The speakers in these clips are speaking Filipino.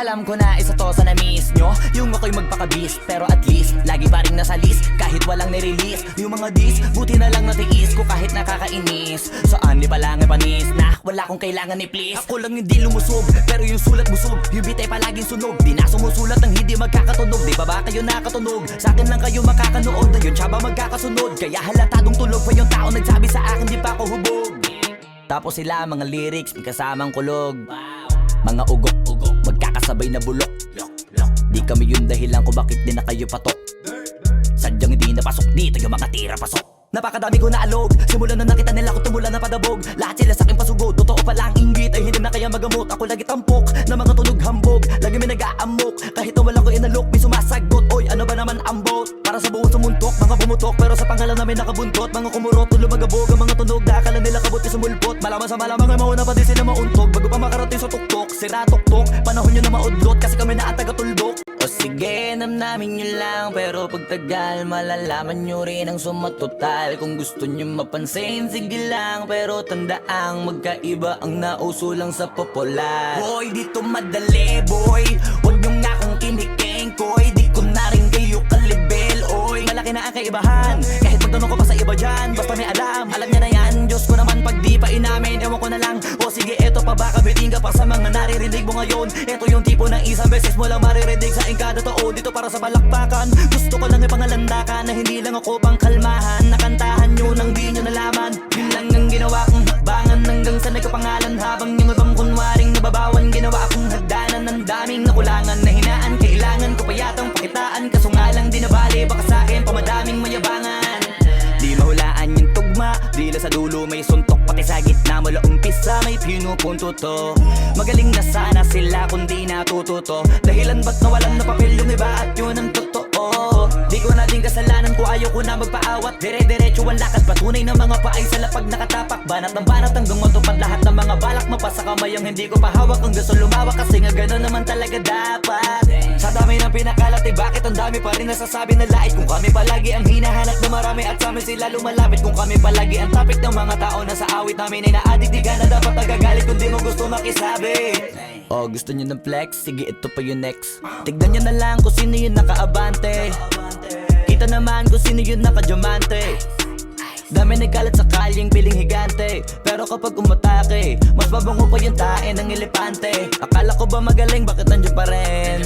Alam ko na isa to sa na-miss nyo, yung ako'y magpakabis, pero at least lagi pa rin nasa list kahit walang nirelease. Yung mga dis, buti na lang natiis ko kahit nakakainis. Saan di pa lang ay panis na wala kong kailangan ni please. Ako lang hindi lumusog, pero yung sulat busog. Yung bitay palaging sunog, di na sumusulat ng hindi magkakatunog. Di ba ba kayo nakatunog? Sa akin lang kayo makakanood, na yun tsaba magkakasunod. Kaya halatadong tulog pa yung tao nagsabi sa akin di pa ako hubog. Tapos sila mga lyrics, may kasamang kulog. Mga ugok, magkakasabay na bulok. Di kami yung dahilan kung bakit di na kayo patok. Sadyang hindi napasok, di tayo makatira pasok. Napakadami ko na alog, simulan na nakita nila ko tumula na padabog. Lahat sila sa akin pasugod, totoo pala ang inggit ay hindi na kaya magamot. Ako lagi tampok, na mga tunog hambog. Lagi may nag-aamok, kahit na wala ko inalok. May sumasagot, oy ano ba naman ang bot? Para sa buong sumuntok, mga bumutok. Pero sa pangalan namin nakabuntot, mga kumurot, lumagabog. Ang mga tunog, nakakala nila kabuti sumulpot. Malaman sa malamang ay mauna pa din sila mauntog. Bago pa makarating sa tuktok, sira tuktok. Panahon nyo na maudlot, kasi kami na taga-tuldok. O sige, namnamin nyo lang, pero pagtagal malalaman nyo rin ang sumatotal. Kung gusto nyo mapansin, sige lang, pero tandaang magkaiba ang nauso lang sa popular. Boy, dito madali, boy, huwag nyo nga akong kiniking, koy. Di ko na rin kayo kalibel, oy. Malaki na ang kaibahan, kahit magtanong ko pa sa iba dyan. Basta may alam niya na yan. Diyos ko naman pag di pa inamin, ewan ko na lang. O sige, eto pa baka biting ka pa sa mga naririnig mo ngayon. Eto yung tipo ng isang beses mo lang maririnig sa kada taon. Dito para sa balakbakan, gusto ko lang ipangalandakan na hindi lang ako pang kalmahan. Nakantahan nyo nang di nyo nalaman. Yun lang ang ginawa kong hakbangan hanggang sa nagkapangalan. Habang yung ibang kunwaring nababawan, ginawa akong hagdanan ng daming nakulangan na hinaan. Kailangan ko pa yatang pakitaan, kaso nga lang di nabali. Baka sa akin pamadaming mayabangan. Di mahulaan yung tugma, dila sa dulo may suntok. Pati sa gitna mula umpisa may pinupunto to. Magaling na sana sila kung di natututo. Dahilan ba't nawalan na papel yung iba at yun ang totoo. Di ko na din kasalanan ko, ayaw ko na magpaawat. Dire-diretso ang lakad, patunay ng mga paay sa lapag nakatapak. Banat ng banat hanggang matupad lahat ng mga balak. Mapasa kamay ang hindi ko pahawak. Ang gusto lumawak kasi nga gano'n naman talaga dapat. Sa dami ng pinakalat, bakit ang dami pa rin nasasabi na lait? Kung kami palagi ang hinahanap na marami at sa amin sila lumalapit. Kung kami palagi ang topic ng mga tao na sa awit namin ay na-addict, di ka na dapat nagagalit kung di mo gusto makisabi. Oh, gusto nyo ng flex? Sige, ito pa yung next. Tignan nyo na lang kung sino yung nakaabante. Kita naman kung sino yung nakadiamante. Dami nagkalat sa kalyeng piling higante, pero kapag umatake, mas mabango pa yung tae ng elepante. Akala ko ba magaling, bakit nandiyan pa rin?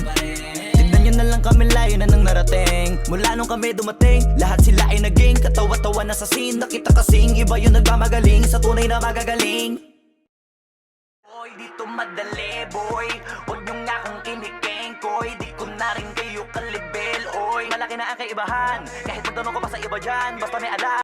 Tignan nyo na lang kami, layo na nang narating. Mula nung kami dumating, lahat sila ay naging katawa-tawa na sa scene. Nakita kasing iba yung nagmamagaling sa tunay na magagaling. Boy, dito madali, boy, huwag nyo nga akong kiniking, koy. Di ko na rin kayo kalibel, oy. Malaki na ang kaibahan, kahit magtanong ko pa sa iba dyan. Basta may alam